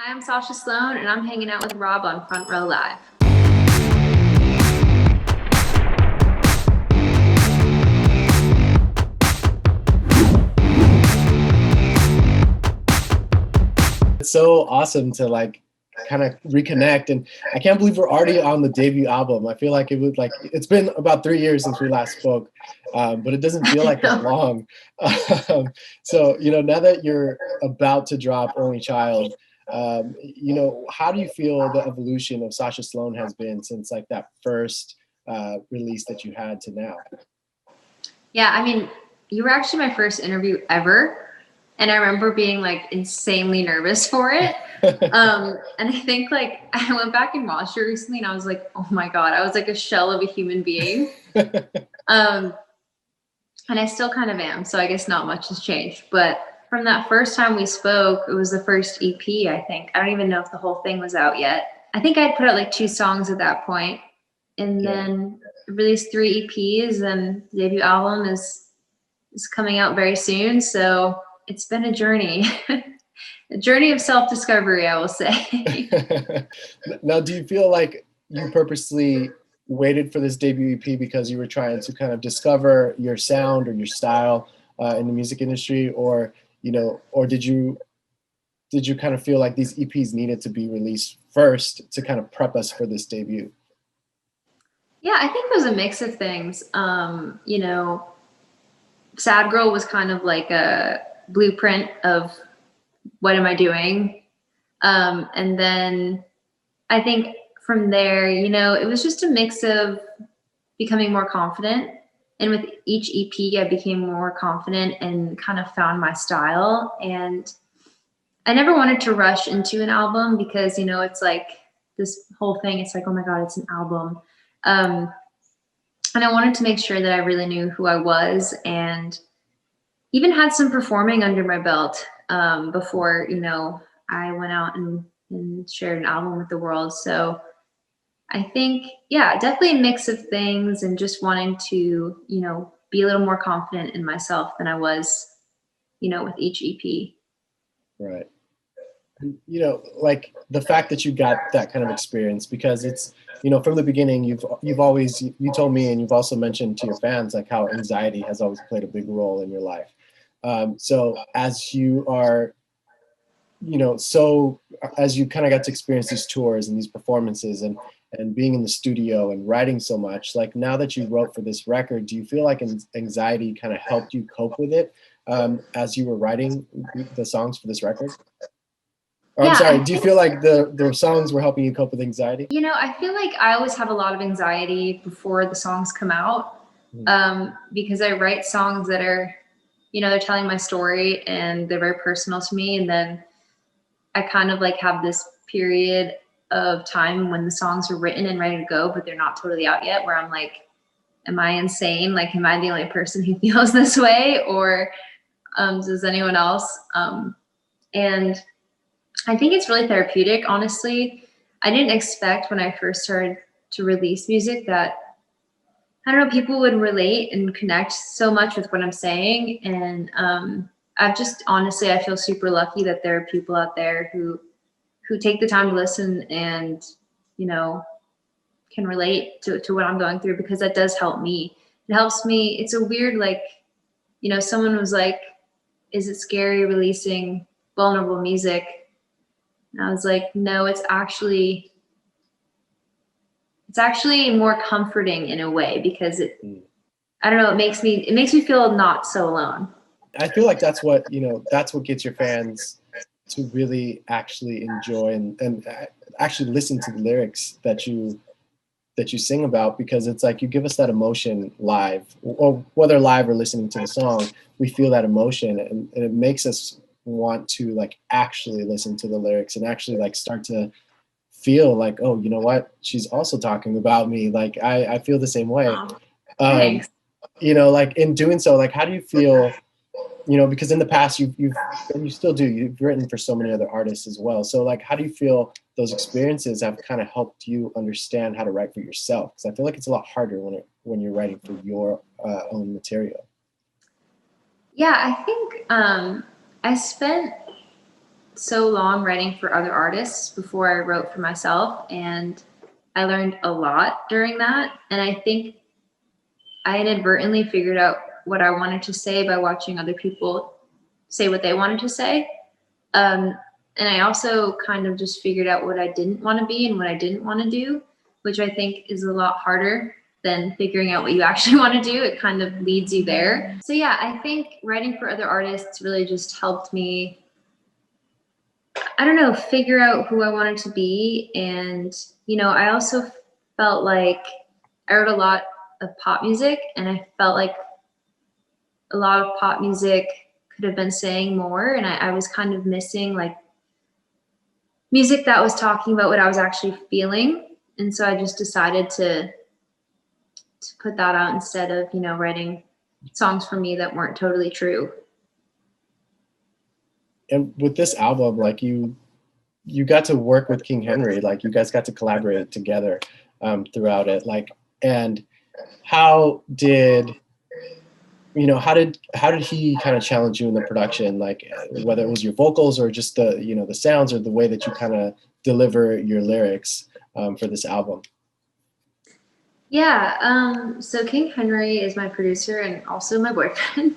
Hi, I'm Sasha Sloan, and I'm hanging out with Rob on Front Row Live. It's so awesome to like kind of reconnect, and I can't believe we're already on the debut album. I feel like it's been about 3 years since we last spoke, but it doesn't feel like that long. So now that you're about to drop Only Child, how do you feel the evolution of Sasha Sloan has been since like that first release that you had to now? Yeah, I mean, you were actually my first interview ever. And I remember being like insanely nervous for it. And I think like I went back and watched it recently and I was like, oh my God, I was like a shell of a human being. And I still kind of am. So I guess not much has changed. But from that first time we spoke, it was the first EP, I think. I don't even know if the whole thing was out yet. I think I'd put out like 2 songs at that point, and then released 3 EPs, and the debut album is coming out very soon. So it's been a journey, a journey of self-discovery, I will say. Now, do you feel like you purposely waited for this debut EP because you were trying to kind of discover your sound or your style in the music industry, or did you kind of feel like these EPs needed to be released first to kind of prep us for this debut? Yeah, I think it was a mix of things. Sad Girl was kind of like a blueprint of what am I doing? And then I think from there, it was just a mix of becoming more confident. And with each EP, I became more confident and kind of found my style. And I never wanted to rush into an album because, it's like this whole thing, it's like, oh my God, it's an album. And I wanted to make sure that I really knew who I was and even had some performing under my belt before, I went out and shared an album with the world. So I think, yeah, definitely a mix of things and just wanting to, be a little more confident in myself than I was, with each EP. Right. Like the fact that you got that kind of experience, because it's, from the beginning, you've always, you told me, and you've also mentioned to your fans, like how anxiety has always played a big role in your life. So as you are, as you kind of got to experience these tours and these performances and being in the studio and writing so much, like now that you wrote for this record, do you feel like anxiety kind of helped you cope with it as you were writing the songs for this record? Or, yeah, I'm sorry, do you feel like the songs were helping you cope with anxiety? I feel like I always have a lot of anxiety before the songs come out because I write songs that are, they're telling my story and they're very personal to me. And then I kind of like have this period of time when the songs are written and ready to go, but they're not totally out yet, where I'm like, am I insane? Like, am I the only person who feels this way? Or does anyone else? And I think it's really therapeutic, honestly. I didn't expect when I first started to release music that, I don't know, people would relate and connect so much with what I'm saying. And I've just, honestly, I feel super lucky that there are people out there who take the time to listen and, can relate to what I'm going through, because that does help me. It helps me. It's a weird, like, someone was like, is it scary releasing vulnerable music? And I was like, no, it's actually more comforting in a way, because I don't know, it makes me feel not so alone. I feel like that's what gets your fans to really actually enjoy and actually listen to the lyrics that you sing about, because it's like you give us that emotion live, or whether live or listening to the song, we feel that emotion, and it makes us want to like actually listen to the lyrics and actually like start to feel like, oh, you know what, she's also talking about me. Like I feel the same way. Thanks. Like in doing so, like how do you feel, because in the past you've and you still do, you've written for so many other artists as well. So like, how do you feel those experiences have kind of helped you understand how to write for yourself? Because I feel like it's a lot harder when you're writing for your own material. Yeah, I think I spent so long writing for other artists before I wrote for myself, and I learned a lot during that. And I think I inadvertently figured out what I wanted to say by watching other people say what they wanted to say. And I also kind of just figured out what I didn't want to be and what I didn't want to do, which I think is a lot harder than figuring out what you actually want to do. It kind of leads you there. So yeah, I think writing for other artists really just helped me, I don't know, figure out who I wanted to be. And, you know, I also felt like I wrote a lot of pop music, and I felt like a lot of pop music could have been saying more. And I was kind of missing like music that was talking about what I was actually feeling. And so I just decided to put that out instead of, you know, writing songs for me that weren't totally true. And with this album, like you got to work with King Henry, like you guys got to collaborate together throughout it. Like, and how did he kind of challenge you in the production, like whether it was your vocals or just the, you know, the sounds or the way that you kind of deliver your lyrics for this album? Yeah, so King Henry is my producer and also my boyfriend.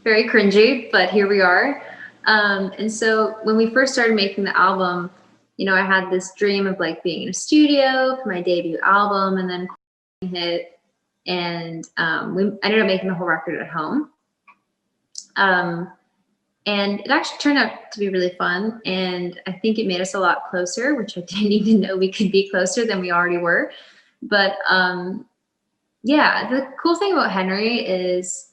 Very cringy, but here we are. And so when we first started making the album, you know, I had this dream of like being in a studio for my debut album, and then hit, and we ended up making the whole record at home. And it actually turned out to be really fun, and I think it made us a lot closer, which I didn't even know we could be closer than we already were. But yeah, the cool thing about Henry is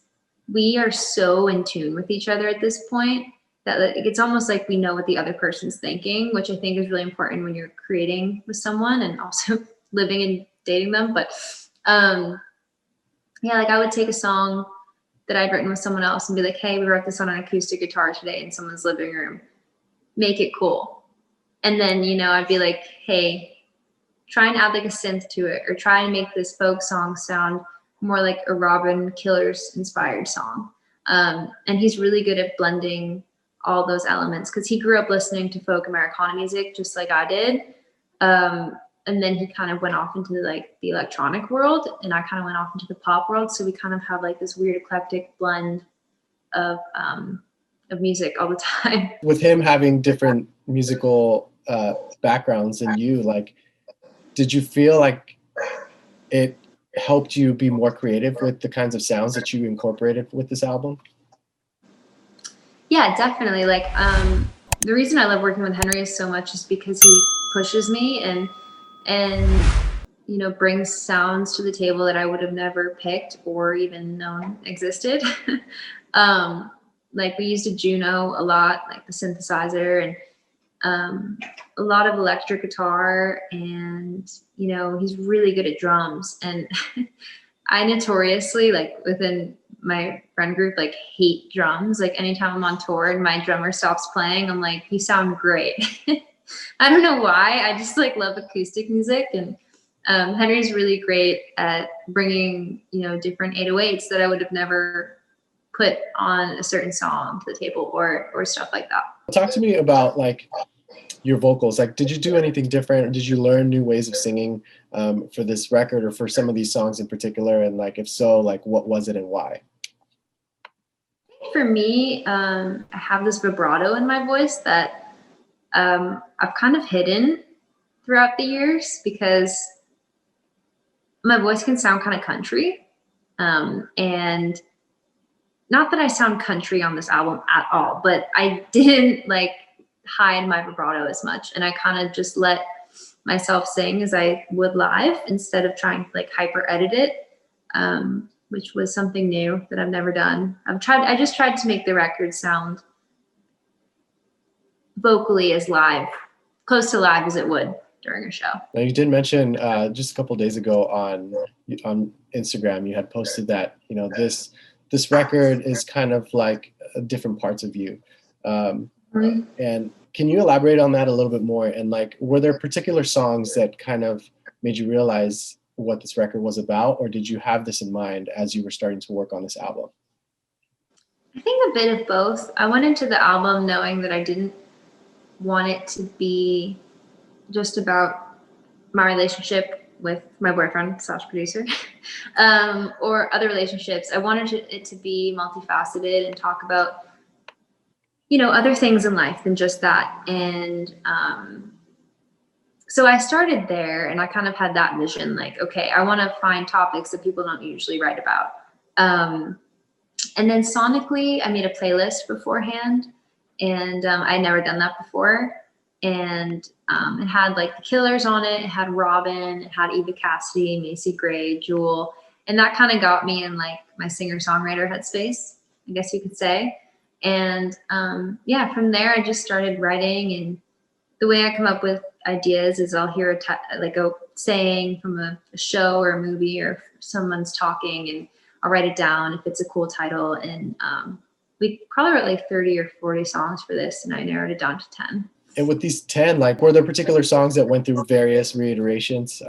we are so in tune with each other at this point that it's almost like we know what the other person's thinking, which I think is really important when you're creating with someone and also living and dating them. But yeah, like I would take a song that I'd written with someone else and be like, hey, we wrote this on an acoustic guitar today in someone's living room. Make it cool. And then, you know, I'd be like, hey, try and add like a synth to it, or try and make this folk song sound more like a Robin Killers inspired song. And he's really good at blending all those elements because he grew up listening to folk Americana music just like I did. And then he kind of went off into like the electronic world, and I kind of went off into the pop world. So we kind of have like this weird eclectic blend of music all the time. With him having different musical backgrounds than you, like, did you feel like it helped you be more creative with the kinds of sounds that you incorporated with this album? Yeah, definitely. Like, the reason I love working with Henry so much is because he pushes me and you know, brings sounds to the table that I would have never picked or even known existed. Like we used a Juno a lot, like the synthesizer, and a lot of electric guitar, and you know, he's really good at drums. And I notoriously, like within my friend group, like hate drums. Like anytime I'm on tour and my drummer stops playing, I'm like, you sound great. I don't know why. I just like love acoustic music, and Henry's really great at bringing, you know, different 808s that I would have never put on a certain song to the table, or stuff like that. Talk to me about like your vocals. Like, did you do anything different, or did you learn new ways of singing for this record or for some of these songs in particular? And like, if so, like what was it and why? For me, I have this vibrato in my voice that I've kind of hidden throughout the years because my voice can sound kind of country. And not that I sound country on this album at all, but I didn't like hide my vibrato as much. And I kind of just let myself sing as I would live instead of trying to like hyper edit it, which was something new that I've never done. I just tried to make the record sound vocally as live, close to live as it would during a show. Now you did mention just a couple of days ago on Instagram, you had posted that, you know, this record is kind of like different parts of you. And can you elaborate on that a little bit more? And like, were there particular songs that kind of made you realize what this record was about, or did you have this in mind as you were starting to work on this album? I think a bit of both. I went into the album knowing that I didn't want it to be just about my relationship with my boyfriend, Sasha producer, or other relationships. I wanted it to be multifaceted and talk about, you know, other things in life than just that. And so I started there, and I kind of had that vision, like, okay, I want to find topics that people don't usually write about. And then sonically, I made a playlist beforehand, and I'd never done that before. And it had like the Killers on it. It had Robin. It had Eva Cassidy, Macy Gray, Jewel. And that kind of got me in like my singer-songwriter headspace, I guess you could say. And yeah, from there, I just started writing. And the way I come up with ideas is I'll hear a saying from a show or a movie, or someone's talking, and I'll write it down if it's a cool title. And we probably wrote like 30 or 40 songs for this, and I narrowed it down to 10. And with these 10, like, were there particular songs that went through various reiterations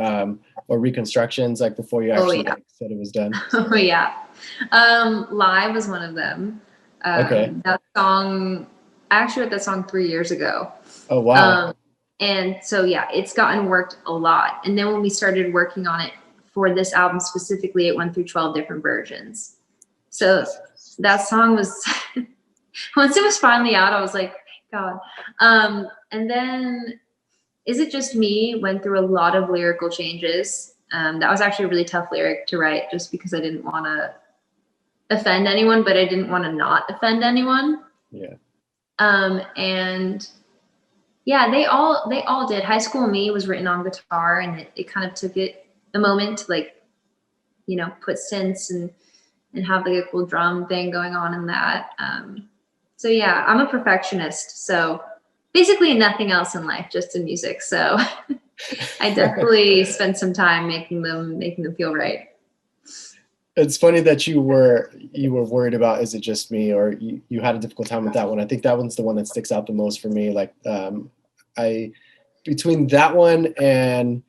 or reconstructions, like before you actually like, said it was done? Oh yeah. Live was one of them. Okay. That song, I actually wrote that song 3 years ago. Oh, wow. And so, yeah, it's gotten worked a lot. And then when we started working on it for this album specifically, it went through 12 different versions. So that song was, once it was finally out, I was like, God. And then Is It Just Me went through a lot of lyrical changes. That was actually a really tough lyric to write, just because I didn't want to offend anyone, but I didn't want to not offend anyone. Yeah. And yeah, they all did. High School Me was written on guitar, and it kind of took it a moment to, like, you know, put synths and have like a cool drum thing going on in that. So yeah, I'm a perfectionist. So basically nothing else in life, just in music. So I definitely spent some time making them feel right. It's funny that you were worried about Is It Just Me, or you had a difficult time with that one. I think that one's the one that sticks out the most for me. Like, between that one and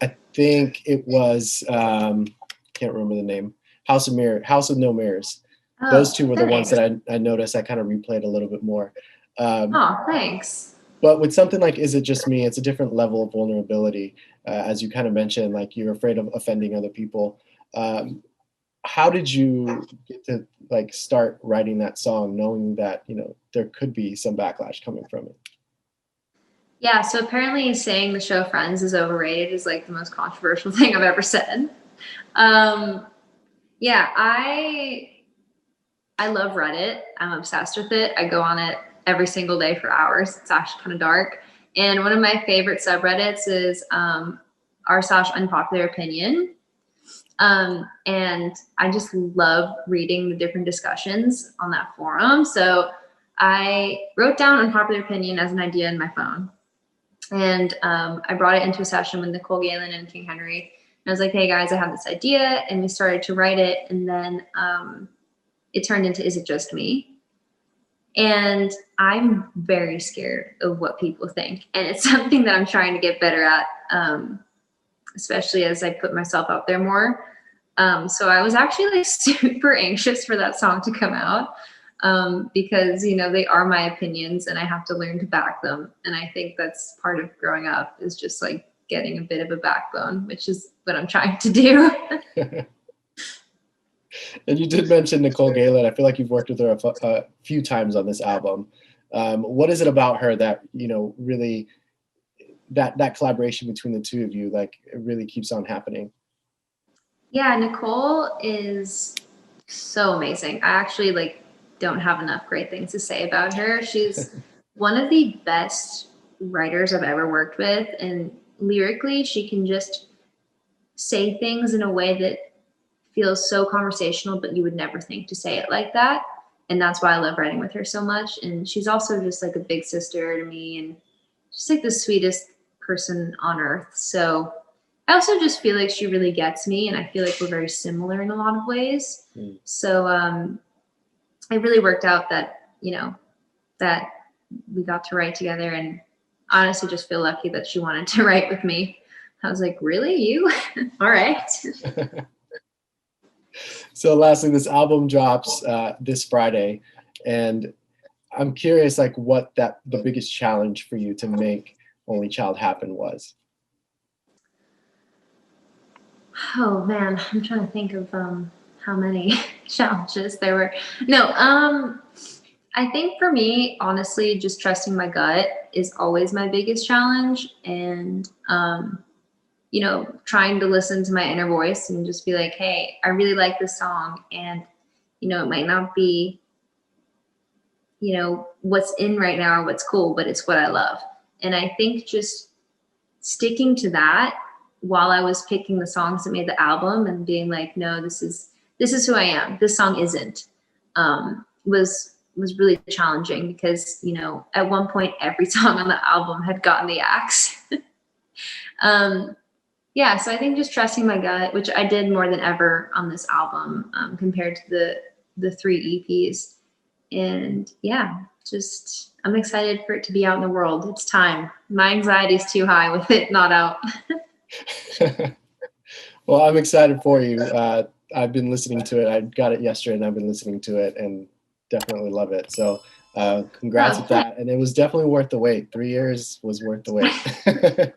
I think it was can't remember the name, House of No Mirrors. Oh, those two were the thanks. ones that I noticed I kind of replayed a little bit more. Oh, thanks. But with something like Is It Just Me, it's a different level of vulnerability. As you kind of mentioned, like, you're afraid of offending other people. How did you get to like start writing that song, knowing that, you know, there could be some backlash coming from it? Yeah, so apparently saying the show Friends is overrated is like the most controversial thing I've ever said. Yeah, I love Reddit. I'm obsessed with it. I go on it every single day for hours. It's actually kind of dark. And one of my favorite subreddits is r/ unpopular opinion. And I just love reading the different discussions on that forum. So I wrote down unpopular opinion as an idea in my phone. And I brought it into a session with Nicole Galen and King Henry. And I was like, hey guys, I have this idea. And we started to write it. And then it turned into Is It Just Me? And I'm very scared of what people think. And it's something that I'm trying to get better at, especially as I put myself out there more. So I was actually like super anxious for that song to come out, because, you know, they are my opinions and I have to learn to back them. And I think that's part of growing up, is just like getting a bit of a backbone, which is what I'm trying to do. And you did mention Nicole Galen. I feel like you've worked with her a few times on this album. What is it about her that, you know, really that collaboration between the two of you, like, it really keeps on happening? Yeah, Nicole is so amazing. I actually like don't have enough great things to say about her. She's one of the best writers I've ever worked with, and lyrically she can just say things in a way that feels so conversational, but you would never think to say it like that. And that's why I love writing with her so much. And she's also just like a big sister to me, and just like the sweetest person on earth. So I also just feel like she really gets me, and I feel like we're very similar in a lot of ways. So it really worked out that, you know, that we got to write together, and honestly just feel lucky that she wanted to write with me. I was like, really? You? All right. So lastly, this album drops this Friday, and I'm curious, like, what the biggest challenge for you to make Only Child happen was. Oh man, I'm trying to think of how many challenges there were. No, I think for me, honestly, just trusting my gut is always my biggest challenge, and you know, trying to listen to my inner voice and just be like, hey, I really like this song, and you know, it might not be, you know, what's in right now or what's cool, but it's what I love. And I think just sticking to that while I was picking the songs that made the album and being like, no, this is who I am. This song isn't, was really challenging because, you know, at one point every song on the album had gotten the axe. Yeah, so I think just trusting my gut, which I did more than ever on this album, compared to the 3 EPs. And yeah, just I'm excited for it to be out in the world. It's time. My anxiety is too high with it not out. Well, I'm excited for you. I've been listening to it. I got it yesterday, and I've been listening to it, and definitely love it. So congrats with that. And it was definitely worth the wait. 3 years was worth the wait.